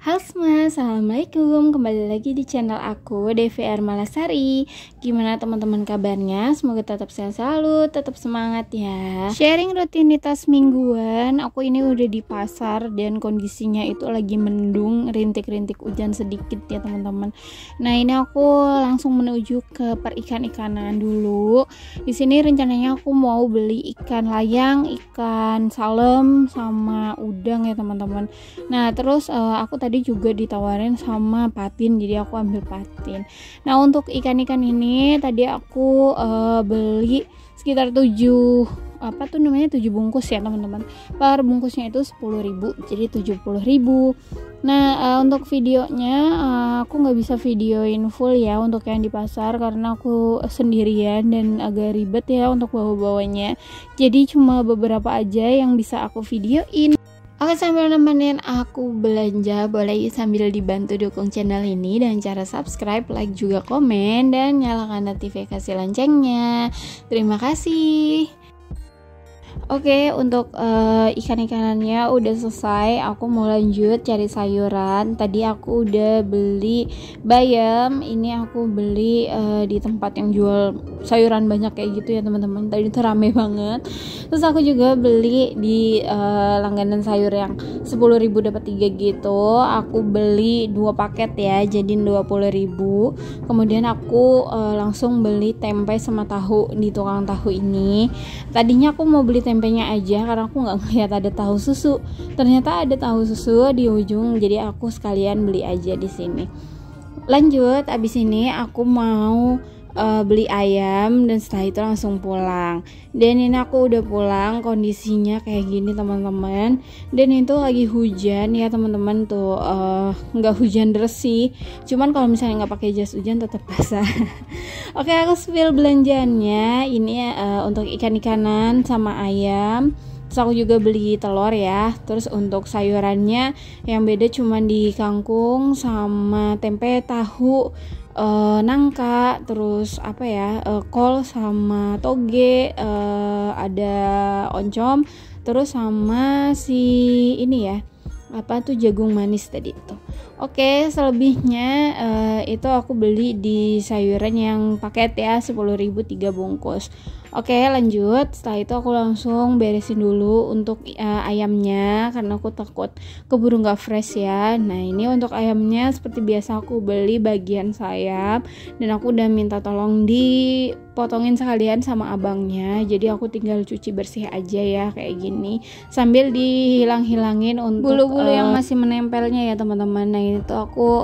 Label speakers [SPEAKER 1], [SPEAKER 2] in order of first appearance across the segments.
[SPEAKER 1] Halo semua, assalamualaikum. Kembali lagi di channel aku, DVR Malasari. Gimana teman-teman kabarnya? Semoga tetap sehat selalu, tetap semangat ya. Sharing rutinitas mingguan. Aku ini udah di pasar dan kondisinya itu lagi mendung, rintik-rintik hujan sedikit ya teman-teman. Nah ini aku langsung menuju ke perikan-ikanan dulu. Di sini rencananya aku mau beli ikan layang, ikan salem, sama udang ya teman-teman. Nah terus aku tadi juga ditawarin sama patin, jadi aku ambil patin. Nah untuk ikan-ikan ini tadi aku beli sekitar 7 bungkus ya teman-teman. Per bungkusnya itu 10.000, jadi 70.000. Nah untuk videonya aku nggak bisa videoin full ya untuk yang di pasar karena aku sendirian dan agak ribet ya untuk bawa-bawanya. Jadi cuma beberapa aja yang bisa aku videoin. Oke, sambil nemenin aku belanja, boleh sambil dibantu dukung channel ini dengan cara subscribe, like, juga komen, dan nyalakan notifikasi loncengnya. Terima kasih. Oke, untuk ikan-ikanannya udah selesai. Aku mau lanjut cari sayuran. Tadi aku udah beli bayam. Ini aku beli di tempat yang jual sayuran banyak kayak gitu ya teman-teman. Tadi itu rame banget. Terus aku juga beli di langganan sayur yang 10.000 dapat 3 gitu. Aku beli 2 paket ya, jadiin 20.000. Kemudian aku langsung beli tempe sama tahu di tukang tahu ini. Tadinya aku mau beli tempenya aja karena aku nggak ngeliat ada tahu susu. Ternyata ada tahu susu di ujung, jadi aku sekalian beli aja di sini. Lanjut, abis ini aku mau beli ayam dan setelah itu langsung pulang. Dan ini aku udah pulang, kondisinya kayak gini teman-teman. Dan itu lagi hujan ya teman-teman tuh, nggak hujan deras sih. Cuman kalau misalnya nggak pakai jas hujan tetap basah. Oke, aku spill belanjaannya. Ini untuk ikan-ikanan sama ayam. Terus aku juga beli telur ya. Terus untuk sayurannya yang beda cuman di kangkung sama tempe, tahu, nangka, terus kol sama toge, ada oncom, terus sama si ini ya, jagung manis tadi itu. Oke, selebihnya itu aku beli di sayuran yang paket ya, 10.000 3 bungkus. Oke, lanjut. Setelah itu aku langsung beresin dulu untuk ayamnya karena aku takut keburu nggak fresh ya. Nah ini untuk ayamnya seperti biasa aku beli bagian sayap dan aku udah minta tolong dipotongin sekalian sama abangnya. Jadi aku tinggal cuci bersih aja ya kayak gini sambil dihilang-hilangin untuk bulu-bulu yang masih menempelnya ya teman-teman. Nah itu aku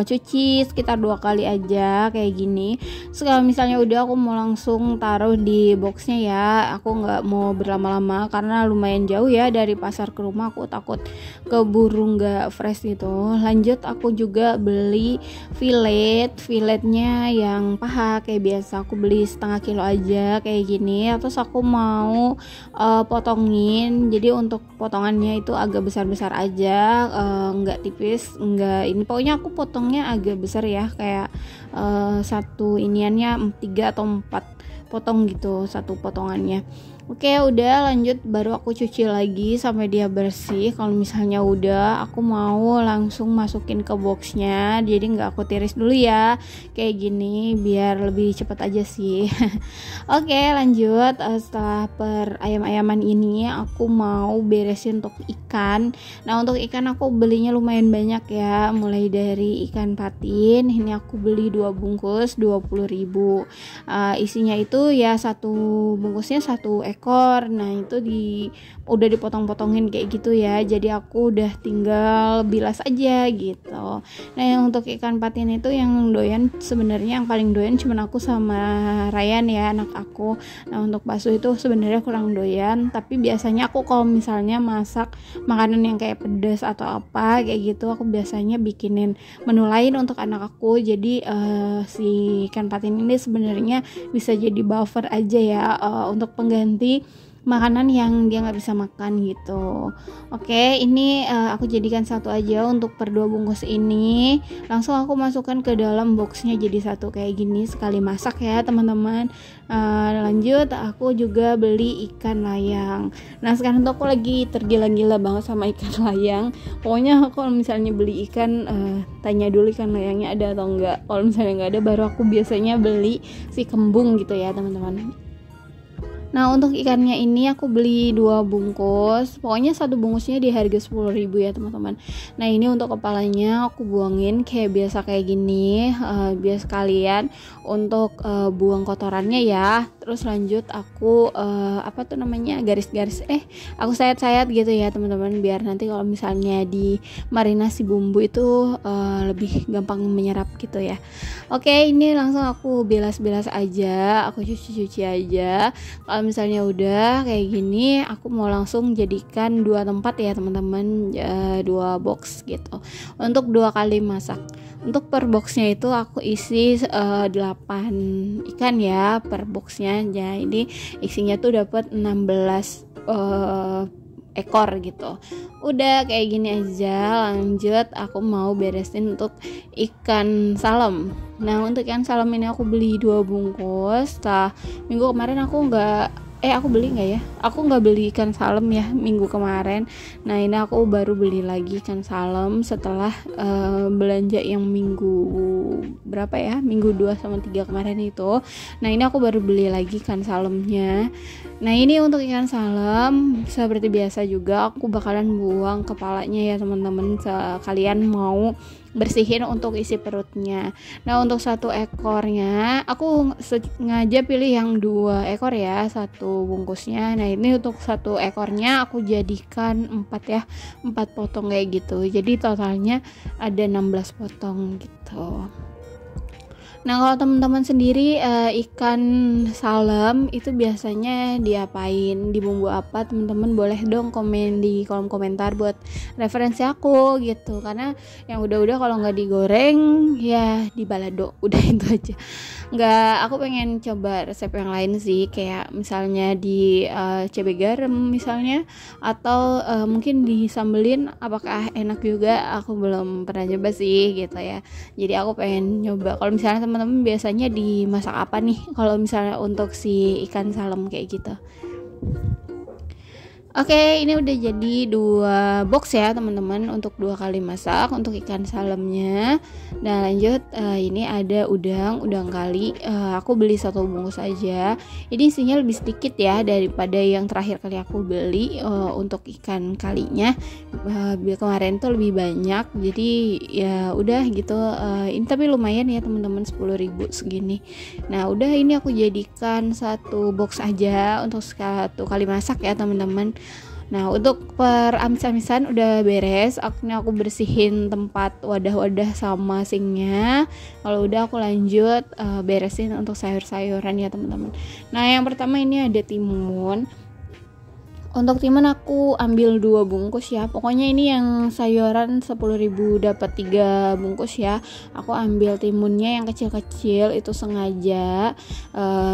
[SPEAKER 1] cuci sekitar 2 kali aja kayak gini. Terus kalau misalnya udah aku mau langsung taruh di boxnya ya, aku nggak mau berlama-lama karena lumayan jauh ya dari pasar ke rumah, aku takut keburu nggak fresh gitu. Lanjut aku juga beli filetnya yang paha kayak biasa, aku beli setengah kilo aja kayak gini. Terus aku mau potongin, jadi untuk potongannya itu agak besar-besar aja, nggak tipis, nggak ini, pokoknya aku potongnya agak besar ya, kayak satu iniannya 3 atau 4 potong gitu satu potongannya. Oke, udah lanjut, baru aku cuci lagi sampai dia bersih. Kalau misalnya udah, aku mau langsung masukin ke boxnya, jadi nggak aku tiris dulu ya kayak gini biar lebih cepat aja sih. Oke, lanjut. Setelah per ayam-ayaman ini aku mau beresin untuk ikan. Nah untuk ikan aku belinya lumayan banyak ya, mulai dari ikan patin ini aku beli 2 bungkus 20.000. Isinya itu ya satu bungkusnya 1 ekor. Nah itu udah dipotong-potongin kayak gitu ya, jadi aku udah tinggal bilas aja gitu. Nah yang untuk ikan patin itu yang doyan, sebenarnya yang paling doyan cuman aku sama Ryan ya, anak aku. Nah untuk bakso itu sebenarnya kurang doyan, tapi biasanya aku kalau misalnya masak makanan yang kayak pedas atau apa kayak gitu, aku biasanya bikinin menu lain untuk anak aku. Jadi si ikan patin ini sebenarnya bisa jadi buffer aja ya, untuk pengganti makanan yang dia nggak bisa makan gitu. Oke, ini aku jadikan satu aja untuk per 2 bungkus ini. Langsung aku masukkan ke dalam boxnya jadi satu kayak gini sekali masak ya teman-teman. Lanjut aku juga beli ikan layang. Nah sekarang tuh aku lagi tergila-gila banget sama ikan layang. Pokoknya kalau misalnya beli ikan tanya dulu ikan layangnya ada atau enggak. Kalau misalnya nggak ada baru aku biasanya beli si kembung gitu ya teman-teman. Nah untuk ikannya ini aku beli 2 bungkus. Pokoknya satu bungkusnya di harga 10.000 ya teman-teman. Nah ini untuk kepalanya aku buangin kayak biasa kayak gini, biar sekalian untuk buang kotorannya ya. Terus lanjut aku garis-garis aku sayat-sayat gitu ya teman-teman, biar nanti kalau misalnya di marinasi bumbu itu lebih gampang menyerap gitu ya. Oke, ini langsung aku bilas-bilas aja, aku cuci-cuci aja. Kalau misalnya udah kayak gini, aku mau langsung jadikan 2 tempat ya teman-teman, 2 box gitu untuk 2 kali masak. Untuk per boxnya itu aku isi 8 ikan ya per boxnya. Jadi isinya tuh dapat 16 ekor gitu. Udah kayak gini aja. Lanjut aku mau beresin untuk ikan salem. Nah untuk ikan salem ini aku beli 2 bungkus. Minggu kemarin aku beli nggak ya? Aku nggak beli ikan salem ya minggu kemarin. Nah ini aku baru beli lagi ikan salem setelah belanja yang minggu berapa ya? Minggu 2 sama 3 kemarin itu. Nah ini aku baru beli lagi ikan salemnya. Nah ini untuk ikan salem seperti biasa juga aku bakalan buang kepalanya ya teman-teman. Kalian mau bersihin untuk isi perutnya. Nah untuk 1 ekornya aku sengaja pilih yang 2 ekor ya, 1 bungkusnya. Nah ini untuk 1 ekornya aku jadikan 4 ya, 4 potong kayak gitu. Jadi totalnya ada 16 potong gitu. Nah kalau teman-teman sendiri ikan salem itu biasanya diapain, dibumbu apa, teman-teman boleh dong komen di kolom komentar buat referensi aku gitu. Karena yang udah-udah kalau nggak digoreng ya di balado, udah itu aja. Aku pengen coba resep yang lain sih, kayak misalnya di cabai garam misalnya, atau mungkin disambelin, apakah enak juga, aku belum pernah coba sih gitu ya. Jadi aku pengen nyoba. Kalau misalnya teman-teman biasanya dimasak apa nih kalau misalnya untuk si ikan salem kayak gitu. Oke, ini udah jadi 2 box ya teman-teman untuk 2 kali masak untuk ikan salemnya. Dan lanjut ini ada udang kali, aku beli 1 bungkus aja. Ini isinya lebih sedikit ya daripada yang terakhir kali aku beli untuk ikan kalinya. Kemarin tuh lebih banyak, jadi ya udah gitu. Ini tapi lumayan ya teman-teman, 10.000 segini. Nah udah, ini aku jadikan 1 box aja untuk 1 kali masak ya teman-teman. Nah untuk per amis-amisan udah beres. Aku bersihin tempat wadah-wadah sama sinknya. Kalau udah aku lanjut beresin untuk sayur-sayuran ya teman-teman. Nah yang pertama ini ada timun. Untuk timun aku ambil 2 bungkus ya. Pokoknya ini yang sayuran 10.000 dapat 3 bungkus ya. Aku ambil timunnya yang kecil-kecil itu sengaja.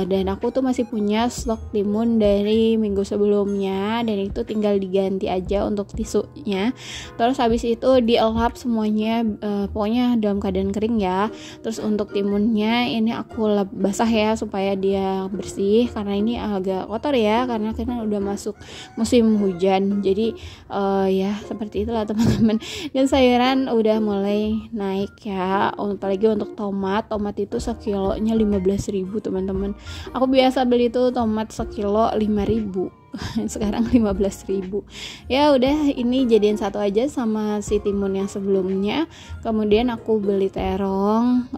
[SPEAKER 1] Dan aku tuh masih punya stok timun dari minggu sebelumnya, dan itu tinggal diganti aja untuk tisunya. Terus habis itu dielap semuanya, pokoknya dalam keadaan kering ya. Terus untuk timunnya ini aku lap basah ya supaya dia bersih, karena ini agak kotor ya, karena kan udah masuk musim hujan. Jadi ya seperti itulah teman-teman. Dan sayuran udah mulai naik ya, apalagi untuk tomat itu sekilonya 15.000 teman-teman. Aku biasa beli tuh tomat sekilo 5.000, sekarang 15.000. Ya udah, ini jadiin satu aja sama si timun yang sebelumnya. Kemudian aku beli terong,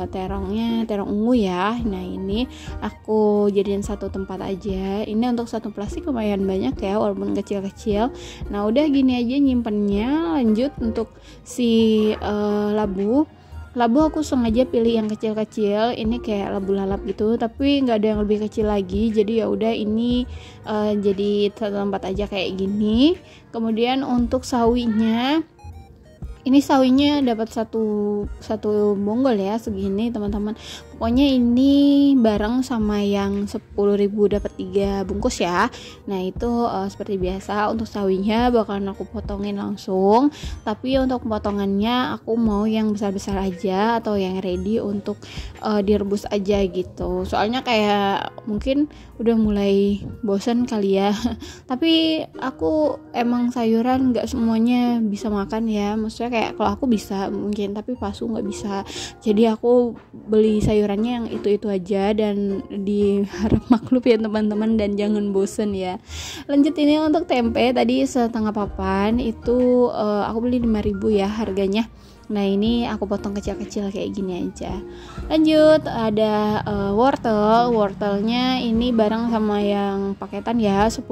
[SPEAKER 1] terongnya terong ungu ya. Nah ini aku jadiin 1 tempat aja. Ini untuk 1 plastik lumayan banyak ya, walaupun kecil-kecil. Nah udah gini aja nyimpennya. Lanjut untuk si labu aku sengaja pilih yang kecil-kecil. Ini kayak labu lalap gitu, tapi nggak ada yang lebih kecil lagi. Jadi ya udah, ini jadi 1 tempat aja kayak gini. Kemudian untuk sawinya, ini sawinya dapat satu bonggol ya segini teman-teman. Pokoknya ini bareng sama yang 10.000 dapat 3 bungkus ya. Nah itu seperti biasa untuk sawinya bakalan aku potongin langsung, tapi untuk potongannya aku mau yang besar-besar aja atau yang ready untuk direbus aja gitu. Soalnya kayak mungkin udah mulai bosan kali ya. Tapi aku emang sayuran nggak semuanya bisa makan ya, maksudnya kayak kalau aku bisa mungkin, tapi Pasu nggak bisa. Jadi aku beli sayurannya yang itu aja, dan diharap maklum ya teman-teman, dan jangan bosen ya. Lanjut, ini untuk tempe tadi setengah papan itu aku beli 5.000 ya harganya. Nah ini aku potong kecil-kecil kayak gini aja. Lanjut, ada wortelnya ini bareng sama yang paketan ya, 10.000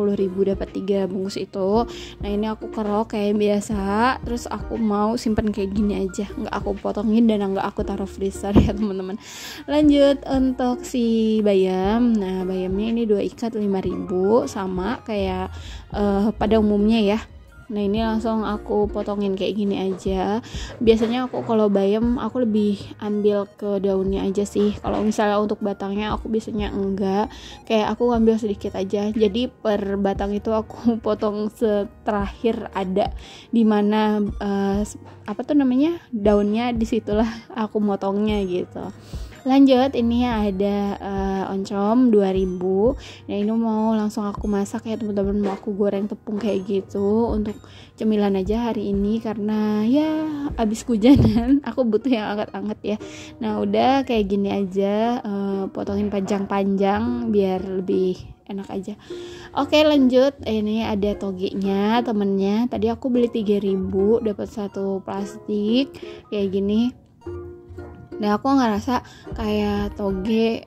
[SPEAKER 1] dapat 3 bungkus itu. Nah ini aku kerok kayak biasa, terus aku mau simpen kayak gini aja, nggak aku potongin dan nggak aku taruh freezer ya teman-teman. Lanjut untuk si bayam. Nah bayamnya ini 2 ikat 5.000 sama kayak pada umumnya ya. Nah ini langsung aku potongin kayak gini aja. Biasanya aku kalau bayam aku lebih ambil ke daunnya aja sih. Kalau misalnya untuk batangnya aku biasanya enggak, kayak aku ambil sedikit aja. Jadi per batang itu aku potong terakhir ada dimana daunnya, disitulah aku motongnya gitu. Lanjut, ini ada oncom 2.000. Nah ini mau langsung aku masak ya teman-teman, mau aku goreng tepung kayak gitu untuk cemilan aja hari ini, karena ya abis hujanan aku butuh yang anget-anget ya. Nah udah kayak gini aja, potongin panjang-panjang biar lebih enak aja. Oke lanjut, ini ada togenya temennya. Tadi aku beli 3.000 dapat 1 plastik kayak gini. Nah aku ngerasa kayak toge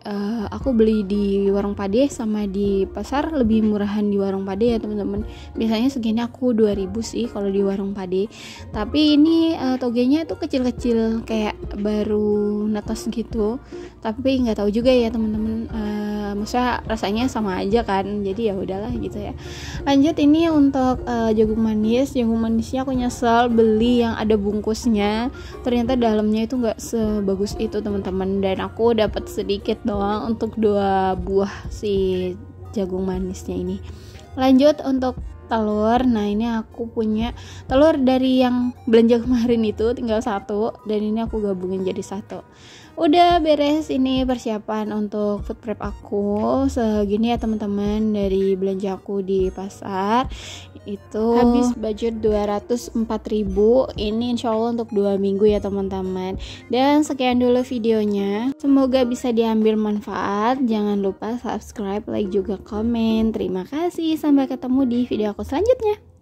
[SPEAKER 1] aku beli di warung Pade sama di pasar lebih murahan di warung Pade ya teman-teman. Biasanya segini aku 2.000 sih kalau di warung Pade. Tapi ini togenya tuh kecil-kecil kayak baru netes gitu. Tapi nggak tahu juga ya teman-teman. Maksudnya rasanya sama aja kan. Jadi ya udahlah gitu ya. Lanjut, ini untuk jagung manis. Jagung manisnya aku nyesel beli yang ada bungkusnya. Ternyata dalamnya itu nggak sebagus itu teman-teman, dan aku dapat sedikit doang untuk 2 buah si jagung manisnya ini. Lanjut untuk telur. Nah ini aku punya telur dari yang belanja kemarin itu tinggal 1, dan ini aku gabungin jadi 1. Udah beres ini persiapan untuk food prep aku. Segini ya teman-teman dari belanja aku di pasar. Itu habis budget 204.000. Ini insya Allah untuk 2 minggu ya teman-teman. Dan sekian dulu videonya, semoga bisa diambil manfaat. Jangan lupa subscribe, like juga komen. Terima kasih, sampai ketemu di video aku selanjutnya.